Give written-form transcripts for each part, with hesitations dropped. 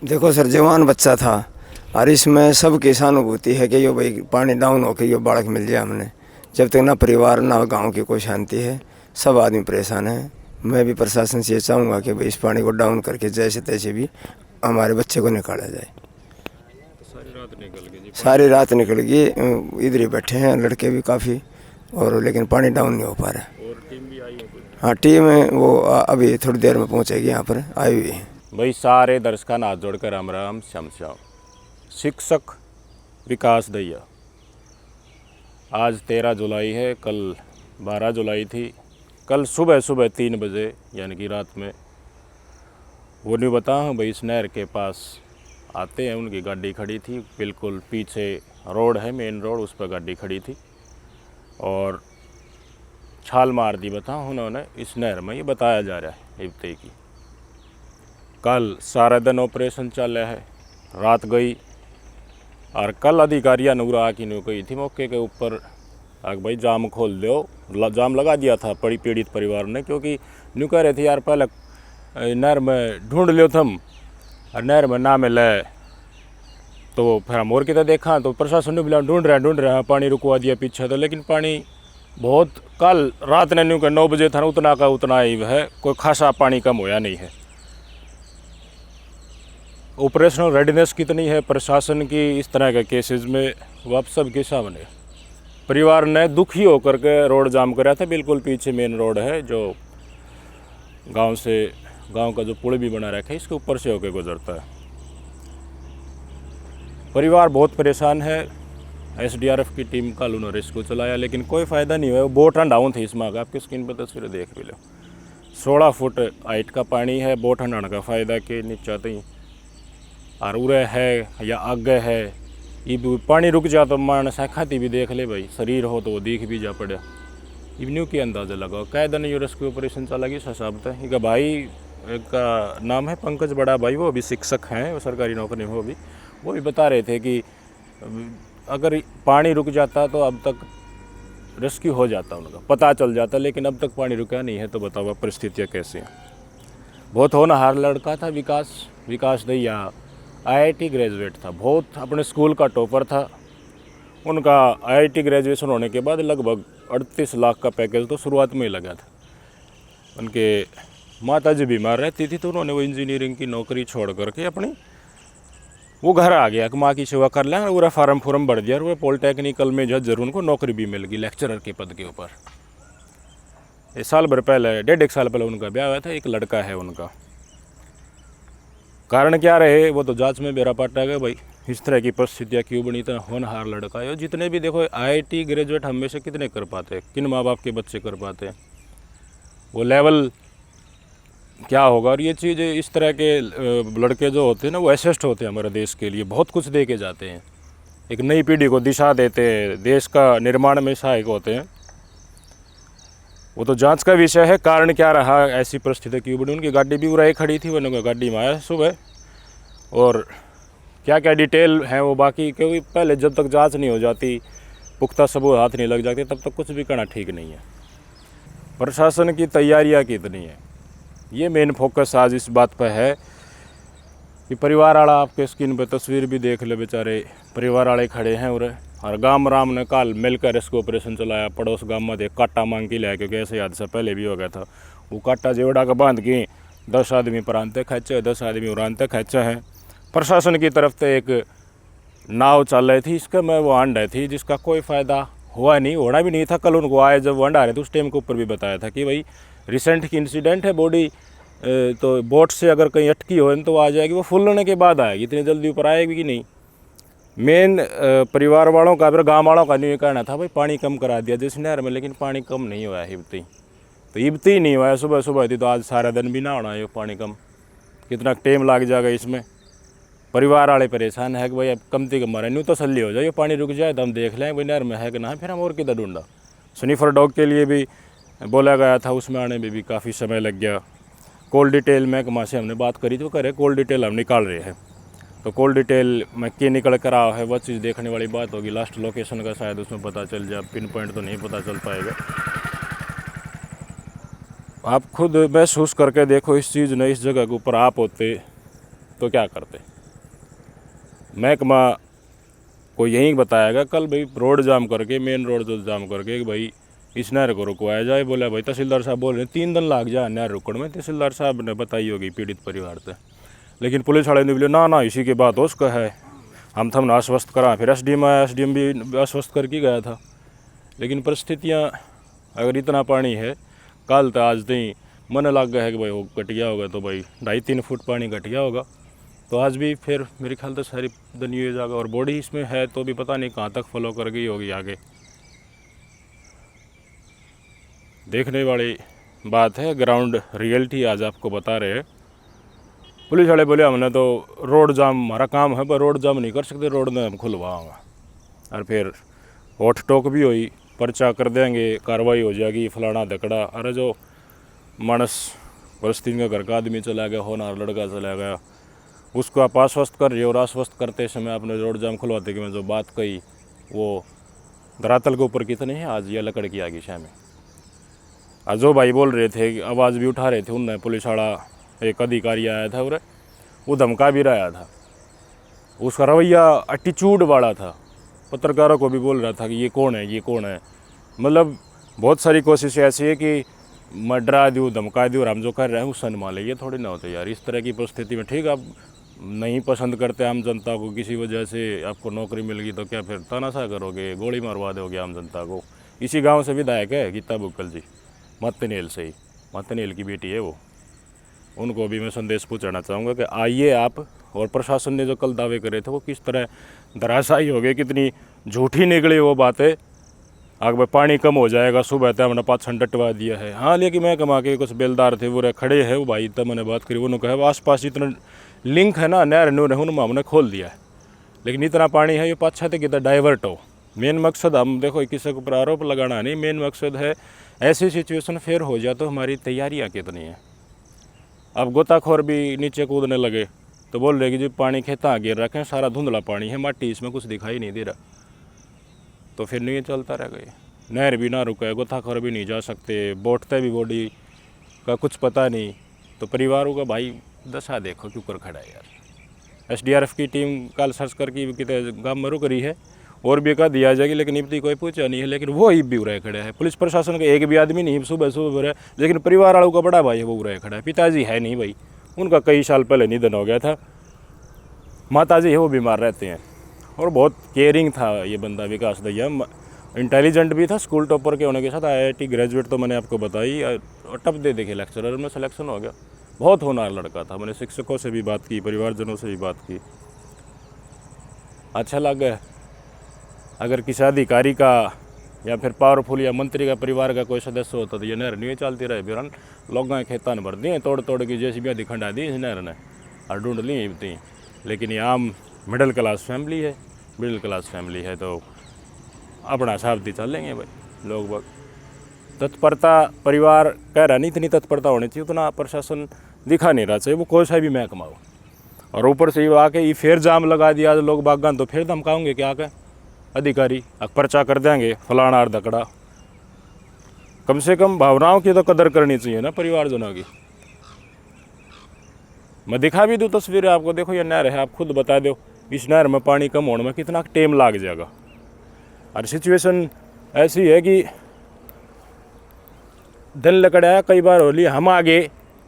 देखो सर, जवान बच्चा था और इसमें सबकी सहानुभूति है कि यो भाई पानी डाउन होकर यो बालक मिल जाए हमने। जब तक ना परिवार ना गांव की कोई शांति है, सब आदमी परेशान है। मैं भी प्रशासन से ये चाहूँगा कि भाई इस पानी को डाउन करके जैसे तैसे भी हमारे बच्चे को निकाला जाए। सारी रात निकल गई, इधर ही बैठे हैं लड़के भी काफ़ी, और लेकिन पानी डाउन नहीं हो पा रहा है। और टीम भी आई है कोई? हाँ, टीम है, वो अभी थोड़ी देर में पहुँचेगी, यहाँ पर आई हुई है। भाई सारे दर्शकों हाथ जोड़कर राम राम शमशाओ। शिक्षक विकास दैया, आज 13 जुलाई है, कल 12 जुलाई थी। कल सुबह 3 बजे यानी कि रात में वो नहीं बता भाई इस नहर के पास आते हैं, उनकी गाड़ी खड़ी थी, बिल्कुल पीछे रोड है, मेन रोड, उस पर गाड़ी खड़ी थी और छाल मार दी बता उन्होंने इस नहर में। ये बताया जा रहा है इब्ते की। कल सारा दिन ऑपरेशन चल रहा है, रात गई और कल अधिकारियाँ नूरा की न्यू गई थी मौके के ऊपर, भाई जाम खोल दो। जाम लगा दिया था पीड़ित परिवार ने, क्योंकि न्यू कह रहे थे यार पहले नहर में ढूंढ लियो थम और नहर में ना मिले तो फिर हम और कितना देखा तो प्रशासन ने बोला ढूंढ रहे हैं, पानी रुकवा दिया पीछे तो, लेकिन पानी बहुत कल रात ने न्यू का 9 बजे था उतना का उतना ही है, कोई खासा पानी कम होया नहीं है। ऑपरेशनल रेडीनेस कितनी है प्रशासन की इस तरह के केसेस में, वो आप सबके सामने। परिवार ने दुखी होकर के रोड जाम कराया था, बिल्कुल पीछे मेन रोड है जो गांव का जो पुल भी बना रखा है इसके ऊपर से होकर गुजरता है। परिवार बहुत परेशान है। एसडीआरएफ की टीम कल उन्होंने रेस्क्यू चलाया लेकिन कोई फ़ायदा नहीं हुआ। वो बोट डाउन थी, इसमें आपकी स्क्रीन पर तस्वीरें देख भी लो। 16 फुट हाइट का पानी है, बोट हंडाने का फ़ायदा के नीचे ही और उरे है या आगे है, ये पानी रुक जा तो मानस खाती भी देख ले भाई, शरीर हो तो वो दिख भी जा पड़ा। इवन्यू के अंदाज़ा लगाओ कै दिन ये रेस्क्यू ऑपरेशन चला गया हिसाब था। एक भाई का नाम है पंकज बड़ा भाई, वो भी शिक्षक हैं, वो सरकारी नौकरी में, वो भी बता रहे थे कि अगर पानी रुक जाता तो अब तक रेस्क्यू हो जाता, उनका पता चल जाता, लेकिन अब तक पानी रुका नहीं है। तो बताओ परिस्थितियाँ कैसी हैं। बहुत होनहार लड़का था विकास दैया, आईआईटी ग्रेजुएट था, बहुत अपने स्कूल का टॉपर था। उनका आईआईटी ग्रेजुएशन होने के बाद लगभग 38 लाख का पैकेज तो शुरुआत में ही लगा था। उनके माता जी बीमार रहती थी तो उन्होंने वो इंजीनियरिंग की नौकरी छोड़ करके अपनी वो घर आ गया कि माँ की सेवा कर लें, और पूरा फार्म भर दिया और वो पॉलिटेक्निकल में जरूर उनको नौकरी भी मिल गई लेक्चरर के पद के ऊपर। एक साल भर पहले, 1.5 साल पहले उनका ब्याह हुआ था, एक लड़का है उनका। कारण क्या रहे वो तो जांच में बेरा पाटा गया भाई, इस तरह की परिस्थितियाँ क्यों बनी। इतना होनहार लड़का है। जितने भी देखो आईआईटी ग्रेजुएट हमेशा कितने कर पाते हैं, किन माँ बाप के बच्चे कर पाते हैं, वो लेवल क्या होगा। और ये चीज़ इस तरह के लड़के जो होते हैं ना, वो एसेस्ट होते हैं, हमारे देश के लिए बहुत कुछ दे के जाते हैं, एक नई पीढ़ी को दिशा देते हैं, देश का निर्माण में सहायक होते हैं। वो तो जांच का विषय है, कारण क्या रहा ऐसी परिस्थिति क्यों बनी। उनकी गाड़ी भी उराई खड़ी थी, वो गाड़ी में आया सुबह, और क्या क्या डिटेल है वो बाकी, क्योंकि पहले जब तक जांच नहीं हो जाती, पुख्ता सबूत हाथ नहीं लग जाते, तब तक कुछ भी करना ठीक नहीं है। प्रशासन की तैयारियां कितनी है, ये मेन फोकस आज इस बात पर है कि परिवार वाला, आपके स्क्रीन पर तस्वीर भी देख ले, बेचारे परिवार वाले खड़े हैं और गाम राम ने काल मिलकर इसको ऑपरेशन चलाया। पड़ोस गांव में देख काटा मांग के लाया, क्योंकि ऐसे हादसा पहले भी हो गया था। वो काटा जेवड़ा का बांध के 10 आदमी प्रांत खींचे, 10 आदमी उरांत खींचे हैं। प्रशासन की तरफ से एक नाव चल रही थी, इसका मैं वो आंड रही थी, जिसका कोई फ़ायदा हुआ नहीं, होना भी नहीं था। कल उनको आए जब वंड आ रहे थे उस टाइम के ऊपर भी बताया था कि भाई रिसेंट की इंसिडेंट है, बॉडी तो बोट से अगर कहीं अटकी हो तो आ जाएगी, वो फूलने के बाद आएगी, इतनी जल्दी ऊपर आएगी कि नहीं। मेन परिवार वालों का, फिर गाँव वालों का नहीं कहना था भाई पानी कम करा दिया जिस नहर में, लेकिन पानी कम नहीं हुआ है इबती, तो इबती नहीं हुआ है। सुबह थी तो आज सारा दिन भी ना होना है पानी कम, कितना टाइम लग जाएगा इसमें। परिवार वाले परेशान है कि भाई अब कमती कम मारे, न्यू तसल्ली हो जाए, पानी रुक जाए तो हम देख लें भाई नहर में है कि ना, फिर हम और किधर ढूंढा। स्निफर डॉग के लिए भी बोला गया था, उसमें आने में भी काफ़ी समय लग गया। कॉल डिटेल महकमा से हमने बात करी तो कह रहे कॉल डिटेल हम निकाल रहे हैं, तो कॉल डिटेल में क्या निकल कर रहा है वह चीज़ देखने वाली बात होगी। लास्ट लोकेशन का शायद उसमें पता चल जाए, पिन पॉइंट तो नहीं पता चल पाएगा। आप खुद महसूस करके देखो इस चीज़ ने, इस जगह के ऊपर आप होते तो क्या करते। महकमा को यही बताएगा कल भाई रोड जाम करके, मेन रोड जो जाम करके कि भाई इस नहर को रुकवाया जाए। बोला भाई तहसीलदार साहब बोल रहे 3 दिन लग जाए नहर रुकने में। तहसीलदार साहब ने बताई होगी पीड़ित परिवार से, लेकिन पुलिस वाले ने बोले ना इसी के बात उसका है, हम थमने आश्वस्त करा। फिर एसडीएम आया, एसडीएम भी आश्वस्त करके गया था। लेकिन परिस्थितियाँ अगर इतना पानी है, कल तो आज नहीं मन लग गया है कि भाई वो घट गया होगा तो भाई 2.5-3 फुट पानी घट गया होगा, तो आज भी फिर मेरे ख्याल से सारी दुनिया जाएगा। और बॉडी इसमें है तो भी पता नहीं कहाँ तक फॉलो कर गई होगी आगे। देखने वाली बात है, ग्राउंड रियलिटी आज आपको बता रहे हैं। पुलिस वाले बोले हमने तो रोड जाम हमारा काम है, पर रोड जाम नहीं कर सकते, रोड में हम खुलवाऊँगा। और फिर होठ टोक भी हुई, पर्चा कर देंगे, कार्रवाई हो जाएगी, फलाना धकड़ा। अरे जो मानस परिस्थिति का घर का आदमी चला गया, होनहार लड़का चला गया, उसको आप आश्वस्त कर रहे हो। और आश्वस्त करते समय आपने रोड जाम खुलवाते कि मैं जो बात कही वो धरातल के ऊपर कितनी है आज ये लकड़ की आगे शाम में। आज जो भाई बोल रहे थे, आवाज़ भी उठा रहे थे, उनने पुलिस वाला एक अधिकारी आया था और वो धमका भी रहा था। उसका रवैया एटीट्यूड वाला था, पत्रकारों को भी बोल रहा था कि ये कौन है, ये कौन है। मतलब बहुत सारी कोशिशें ऐसी है कि मैं डरा दूँ, धमका दूँ, और हम जो कर रहे हैं उससे मान ये थोड़ी ना होते यार। इस तरह की परिस्थिति में ठीक, आप नहीं पसंद करते आम जनता को, किसी वजह से आपको नौकरी मिल गई तो क्या फिर तानाशाह करोगे, गोली मारवा दोगे आम जनता को। इसी गांव से विधायक है गीता बुक्कल जी, मतनेल से ही, मतनेल की बेटी है वो। उनको भी मैं संदेश पहुँचाना चाहूँगा कि आइए आप। और प्रशासन ने जो कल दावे करे थे वो किस तरह धराशायी हो गए, कितनी झूठी निकली वो बातें। आग में पानी कम हो जाएगा, सुबह तक हमने 5 डटवा दिया है। हाँ, लेकिन मैं कमा के कुछ बेलदार थे वो खड़े हैं, वो भाई तब मैंने बात करी, उन्होंने कहा आस पास जितना लिंक है ना नहर नूर है उनमें हमने खोल दिया है, लेकिन इतना पानी है ये पाछा तक कितना डाइवर्ट हो। मेन मकसद हम देखो किसी के ऊपर आरोप लगाना नहीं, मेन मकसद है ऐसी सिचुएशन फिर हो जाए तो हमारी तैयारियाँ कितनी हैं। अब गोताखोर भी नीचे कूदने लगे तो बोल रहे कि जी पानी खेता गिर रखे हैं, सारा धुंधला पानी है, माटी इसमें कुछ दिखाई नहीं दे रहा, तो फिर नहीं चलता रह गए। नहर भी ना रुका है, गोताखोर भी नहीं जा सकते, बोटते भी बॉडी का कुछ पता नहीं, तो परिवारों का भाई दशा देखो क्यों कर खड़ा है यार। एसडीआरएफ की टीम कल सर्च करके कितने गाँव में रुक रही है, और भी कहा दिया जाएगी, लेकिन इब्ती कोई पूछा नहीं है। लेकिन वो ही भी उड़ाए खड़ा है, पुलिस प्रशासन का एक भी आदमी नहीं सुबह सुबह उड़ा है, लेकिन परिवार वालों का बड़ा भाई है वो उड़ाए खड़ा है। पिताजी है नहीं भाई, उनका कई साल पहले निधन हो गया था, माताजी है वो बीमार रहते हैं। और बहुत केयरिंग था ये बंदा विकास दैया, इंटेलिजेंट भी था, स्कूल टॉपर के होने के साथ IIT ग्रेजुएट तो मैंने आपको बताई, और टप दे देखे लेक्चरर में सिलेक्शन हो गया। बहुत होनहार लड़का था, मैंने शिक्षकों से भी बात की, परिवारजनों से भी बात की, अच्छा लगा। अगर किसी अधिकारी का या फिर पावरफुल या मंत्री का परिवार का कोई सदस्य होता तो ये नहर नहीं चलती रहे। बिरन लोग खेतान भर दिए तोड़ तोड़ की, जैसी भी दिखंडा दी इस नहर ने और ढूंढ ली इतनी। लेकिन ये आम मिडिल क्लास फैमिली है, मिडिल क्लास फैमिली है तो अपना सावधी चलेंगे भाई लोग बाग। तत्परता परिवार कह रहा नहीं, इतनी तत्परता होनी चाहिए, उतना प्रशासन दिखा नहीं रहा चाहिए, वो कोई सा भी महकमा हो। और ऊपर से ये आके ये फिर जाम लगा दिया लोग बागान, तो फिर धमकाओगे क्या आके अधिकारी पर्चा कर देंगे फलाना और धकड़ा। कम से कम भावनाओं की तो कदर करनी चाहिए ना परिवारजनों की। मैं दिखा भी दूँ तस्वीरें आपको, देखो ये नहर है, आप खुद बता दो इस नहर में पानी कम होने में कितना टाइम लग जाएगा। और सिचुएशन ऐसी है कि दिन लकड़ाया कई बार हो लिया, हम आगे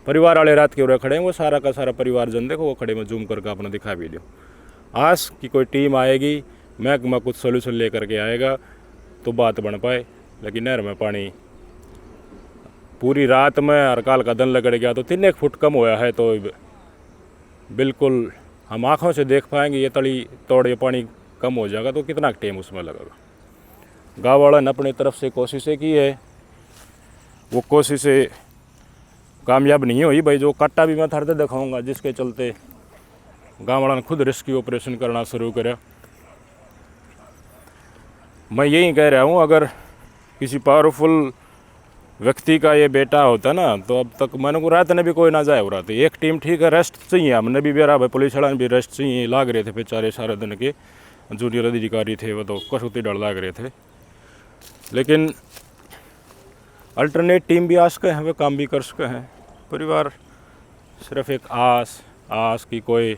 परिवार वाले रात के उरे खड़े हैं, वो सारा का सारा परिवारजन देखो वो खड़े में जूम करके अपना दिखा भी दो। आज की कोई टीम आएगी, महकमा कुछ सोल्यूशन लेकर के आएगा तो बात बन पाए। लेकिन नहर में पानी पूरी रात में हर काल का दिन लगड़ गया तो 3 फुट कम होया है, तो बिल्कुल हम आँखों से देख पाएंगे ये तली तोड़ ये पानी कम हो जाएगा तो कितना टाइम उसमें लगेगा। गाँव वालों ने अपनी तरफ से कोशिशें की है, वो कोशिशें कामयाब नहीं हुई भाई। जो कट्टा भी मैं थरते दिखाऊंगा जिसके चलते गाँव वालों ने खुद रेस्क्यू ऑपरेशन करना शुरू करा। मैं यही कह रहा हूँ, अगर किसी पावरफुल व्यक्ति का ये बेटा होता ना तो अब तक मैंने को रात ने भी कोई ना जाए हो रहा था। एक टीम ठीक है, रेस्ट चाहिए, हमने भी बेरा भाई पुलिस वाला भी रेस्ट चाहिए, लाग रहे थे बेचारे सारे दिन के जूनियर अधिकारी थे वो तो कसौती डर लाग रहे थे। लेकिन अल्टरनेट टीम भी आ सके हैं, वे काम भी कर सके हैं। परिवार सिर्फ एक आस की कोई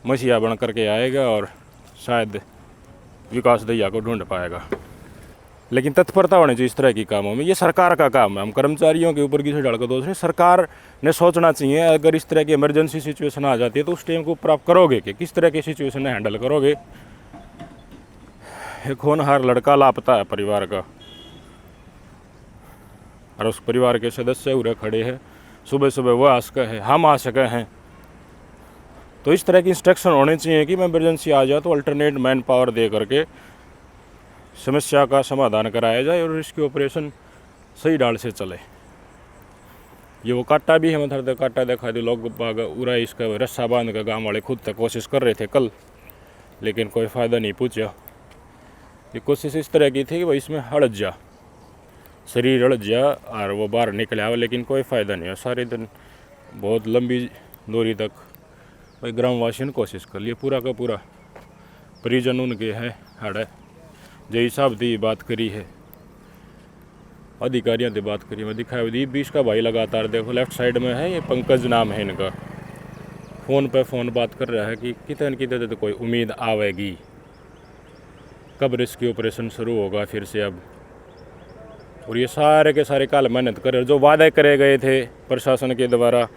मसीहा बन करके आएगा और शायद विकास दैया को ढूंढ पाएगा। लेकिन तत्परता होनी चाहिए इस तरह की कामों में। ये सरकार का काम है, हम कर्मचारियों के ऊपर किसी ढाल का दोष नहीं। सरकार ने सोचना चाहिए, अगर इस तरह की इमरजेंसी सिचुएशन आ जाती है तो उस टाइम को प्राप्त करोगे कि किस तरह की सिचुएशन हैंडल करोगे। एक होनहार लड़का लापता है परिवार का, और उस परिवार के सदस्य उरे खड़े हैं, सुबह सुबह वो आ सके हैं, हम आ सके हैं। तो इस तरह की इंस्ट्रक्शन होने चाहिए कि इमरजेंसी आ जाए तो अल्टरनेट मैन पावर दे करके समस्या का समाधान कराया जाए और इसकी ऑपरेशन सही ढाल से चले। ये वो काटा भी है, मतलब काटा देखा दे लोग बाग उरा इसका रस्सा बांध का गाँव वाले खुद तक कोशिश कर रहे थे कल, लेकिन कोई फ़ायदा नहीं पूछा। ये कोशिश इस तरह की थी कि भाई इसमें हड़ज जा, शरीर अड़ जा और वो बाहर निकले आवे, लेकिन कोई फ़ायदा नहीं है। सारे दिन बहुत लंबी दूरी तक भाई ग्रामवासियों ने कोशिश कर लिया, पूरा का पूरा परिजन उनके हैं हड़ है। जो हिसाब दी बात करी है अधिकारियों से बात करी, मैं दिखाया दी 20 का भाई लगातार देखो लेफ्ट साइड में है, ये पंकज नाम है इनका, फ़ोन पे फ़ोन बात कर रहा है कि कितने न कितने तो कोई उम्मीद आवेगी, कब रेस्क्यू ऑपरेशन शुरू होगा फिर से अब। और ये सारे के सारे काल मेहनत कर रहे, जो वादे करे गए थे प्रशासन के द्वारा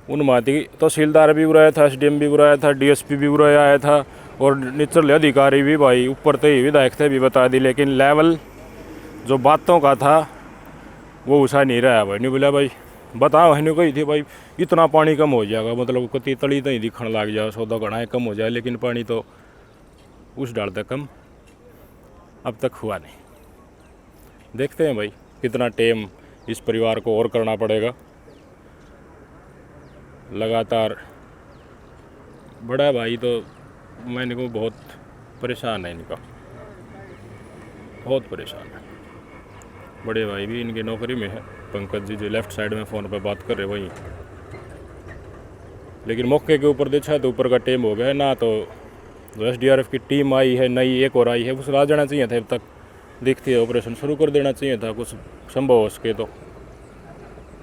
उन माती तहसीलदार भी बुराया था, SDM भी बुराया था, DSP भी बुराया आया था और निचले अधिकारी भी भाई ऊपर थे विधायक थे भी बता दी, लेकिन लेवल जो बातों का था वो ऊँचा नहीं रहा भाई। नहीं बोला भाई बताओ है कही थी भाई इतना पानी कम हो जाएगा, मतलब कति तली तो ही दिखने लग जाए, सौदा घना कम हो जाए, लेकिन पानी तो उस डाल तक कम अब तक हुआ नहीं। देखते हैं भाई कितना टाइम इस परिवार को और करना पड़ेगा। लगातार बड़ा भाई तो मैंने को बहुत परेशान है, इनका बहुत परेशान है। बड़े भाई भी इनकी नौकरी में है, पंकज जी जो लेफ्ट साइड में फ़ोन पर बात कर रहे वही, लेकिन मौके के ऊपर देखा तो ऊपर का टाइम हो गया है ना, तो जो SDRF की टीम आई है नई एक और आई है, उसे आ जाना चाहिए था, अब तक देखते हैं ऑपरेशन शुरू कर देना चाहिए था कुछ संभव हो सके तो।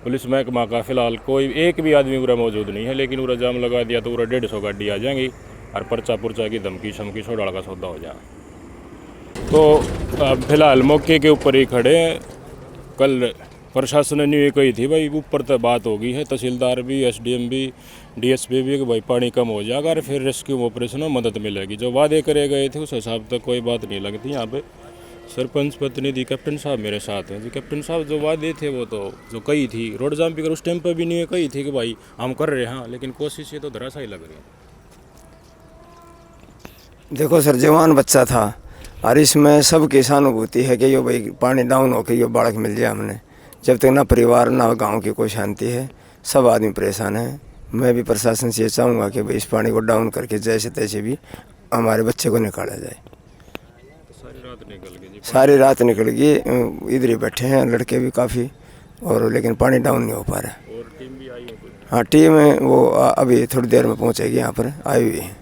पुलिस महकमा का फिलहाल कोई एक भी आदमी पूरा मौजूद नहीं है, लेकिन पूरा जाम लगा दिया तो पूरा 150 गाड़ी आ जाएंगी और पर्चा पुर्चा की धमकी शमकी छोड़ा का सौदा हो जाए। तो फिलहाल मौके के ऊपर ही खड़े हैं। कल प्रशासन ने ये कही थी भाई ऊपर तक बात होगी है, तहसीलदार भी SDM भी DSP भी कि भाई पानी कम हो जाएगा और फिर रेस्क्यू ऑपरेशन में मदद मिलेगी। जो वादे करे गए थे उस हिसाब तक कोई बात नहीं लगती। यहाँ पे सरपंच प्रतिनिधि कैप्टन साहब मेरे साथ हैं जी। कैप्टन साहब जो वादे थे वो तो जो कही थी रोड जाम भी कर उस टाइम पर भी नहीं कही थी कि भाई हम कर रहे हैं, हाँ, लेकिन कोशिश ये तो धराशायी लग रही है। देखो सर जवान बच्चा था और इसमें सबकी सहानुभूति है कि यो भाई पानी डाउन होकर यो बालक मिल जाए हमने। जब तक ना परिवार ना गांव की कोई शांति है, सब आदमी परेशान है। मैं भी प्रशासन से ये चाहूँगा कि भाई इस पानी को डाउन करके जैसे तैसे भी हमारे बच्चे को निकाला जाए। सारी रात निकल गई, इधर ही बैठे हैं लड़के भी काफ़ी, और लेकिन पानी डाउन नहीं हो पा रहा है। और टीम भी आई है? हाँ टीम है वो अभी थोड़ी देर में पहुँचेगी, यहाँ पर आई हुई है।